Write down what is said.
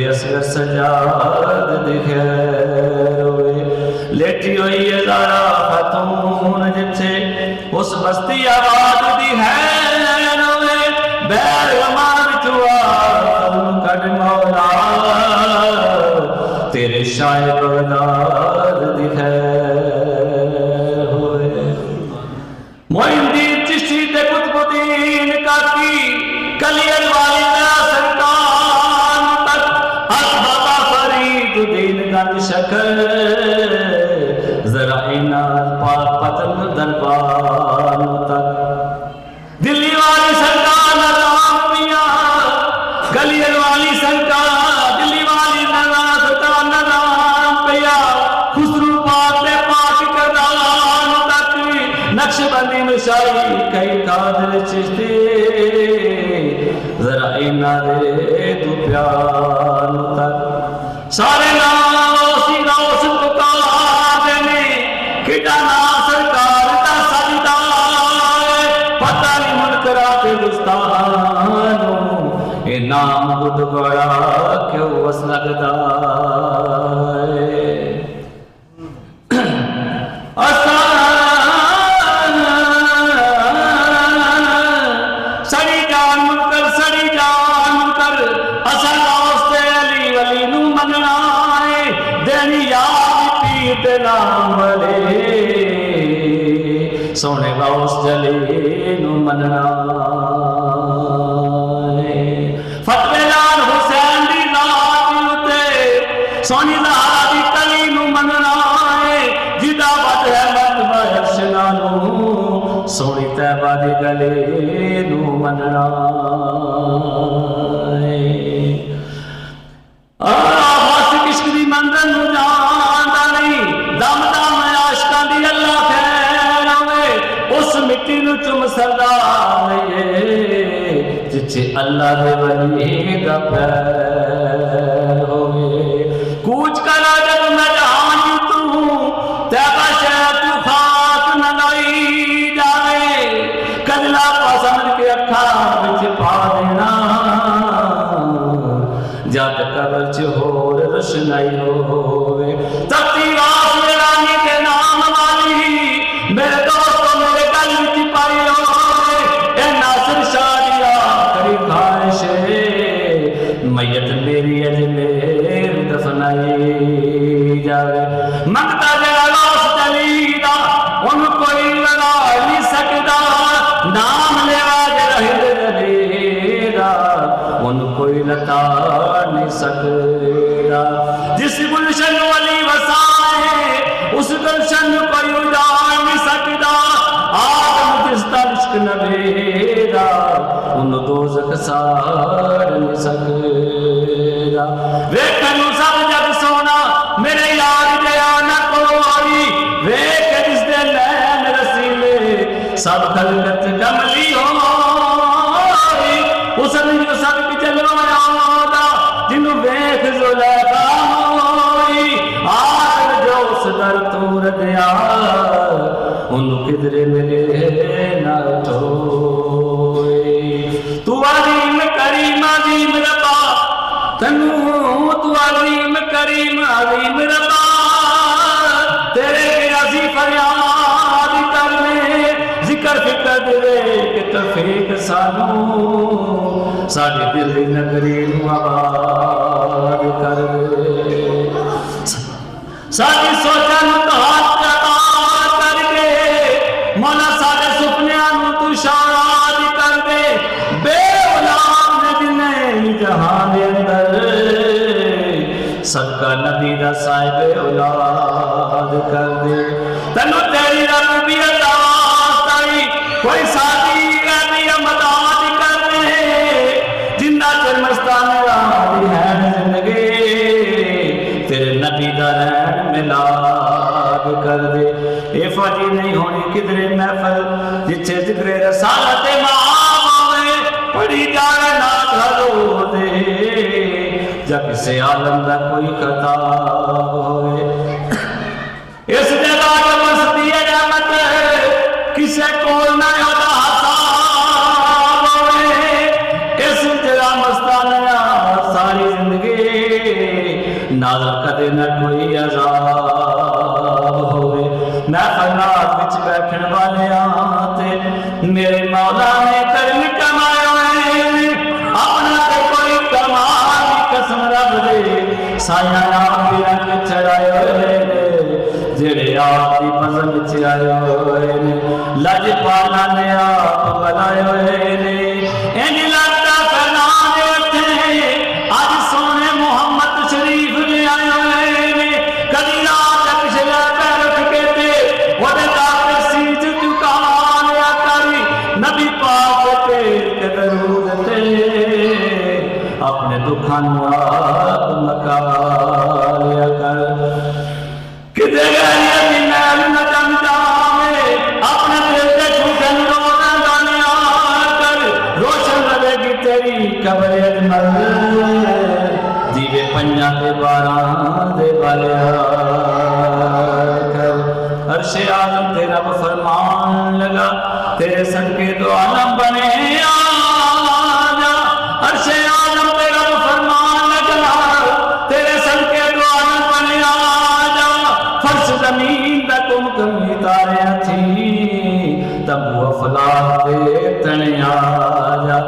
اصغر سجاد دی خیر ہوئے لیٹی ہوئی ہے زارا خاتون جتھے اس بستی آباد دی خیر ہوئے بیر غمان چوا فضل کٹ مولا تیرے شاہ بغداد دی خیر ہوئے معین دین چشتی تے قطب الدین کاکی کلی الوالی میرا سرکان تک اصحابہ فرید دین گنج شکر ذرائنا پاک پتن دربان تک دلی والی سرکار نظام میاں گلی والی سرکار دلی والی نظام پیا خسرو پاک نے پاک کردان تک نقش بندی مشائی کئی قادر چشتی ذرا اینا دے تو پیان تک سارے ناسی روس پکار دینے کٹانا سرکار کا سجدہ پتہ نہیں منکرات گستاحانوں اے نام بدھ بڑا کیوں وس لگتا ہے سڑی جان منکر اصل واسطے علی ولی نو مننا ہے دینی یاد پیر دے نام والے سونے غوث جلی نو مننا ہے فتوی لال حسین دی ذات تے سونی زہرا دی کلی نو مننا ہے جدا بد ہے مرتبہ ارشنانو سونی طیبہ دی گلے نو مننا ہے عاشق عشق دی منزل نو جاندا نہیں دم دم عاشقاں دی اللہ خیر ہوئے اس مٹی نو چم سردا ہے جچے اللہ دے ولی دا پیر ہوئے کوچ کرا جب میں جہان تو تیبہ شہر تو خاک نہ لائی جاوے کجلا پسند کے اکھا بچ پا دینا جد قبر چ ہور روشنائی ہوئے تختی واس رانی کے نام والی میرے دوستوں میرے گل وچ پائی ہوئے اے ناصر شاہ دیا کری خواہش میت میری اجمیر دفنائی جاوے منگتا جڑا لاس چلی دا ان کوئی لگا نہیں سکدا نام لیوا جڑا ہند جلیدا ان کوئی لتا نہیں سکدا جس گلشن والی وسائے اس گلشن کوئی اجاڑ نہیں سکدا آدم جس دا عشق نبیدا ان دوزخ ساڑ نہیں سکدا ویکھن سب جگ سونا میرے یار جیا نہ کوئی ویکھ جس دے لین رسیلے سب خلقت کملی ہوئی اس دن جو سب کی چلوایا دا جنہوں ویکھ زلیخا ہوئی آخر جو اس در تور دیا انہوں کدرے ملے نہ ٹھوئی تو عظیم کریم عظیم ربا تنوں تو عظیم کریم عظیم ربا تیرے راضی فریاد کرنے ذکر فکر دے کہ تفیق سانو ساڑھے دل نگری نو آباد کر دے ساڑھی سوچا نو تو ہاتھ کر دے مولا ساڑھے سپنیاں نو تو شاد کر دے بے اولاد نے جنہیں جہاں دے اندر صدقہ نبی دا صاحب اولاد کر دے تنو تیری رب بھی اللہ تائی کوئی ساتھی ربی امداد کر دے جندہ چرمستان رہی ہے زندگی تیرے نبی دا رہن ملاد کر دے اے فاجی نہیں ہونی کدرے محفل جچے ذکر رسالت مآب ہوئے پڑی جانا نات حلو دے جب کسی عالم دا کوئی خطاب ہوئے اس جگہ جو مستی رحمت کسے کول نہ ہوتا حساب ہوئے اس جگہ مستانہ ساری زندگی نازل کدے نہ کوئی عذاب ہوئے میں خیرات وچ بیٹھن والے تے میرے مولا نے کرم کمایا اپنا تے کوئی کمال قسم رب دے سایہ آپ بھی رنگ چڑھائے ہوئے جڑے آپ کی پسند وچ آئے ہوئے لج پالا نے آپ بلائے ہوئے انج لگتا فرمان اٹھے اج سونے محمد شریف لے آئے ہوئے کدی رات پچھلا پیر اٹھ کے تے وڈے داتے سیج چکا لیا کری نبی پاک کے درود تے اپنے دکھان آپ مکا لیا کر کدے گئے ابھی محل نہ جم جاوے اپنے دل کے چھوٹن روزہ دانیا کر روشن رہے گی تیری قبر اجمل دیوے پنجا کے باران دے بالیا کر عرش اعظم تیرا فرمان لگا تیرے صدقے تو عالم بنے آجا عرش اعظم تیرا فرمان لگا تیرے صدقے تو عالم بنے آجا فرش زمین دا کم کمی تارے تھی تب وہ افلاق دے تنے آجا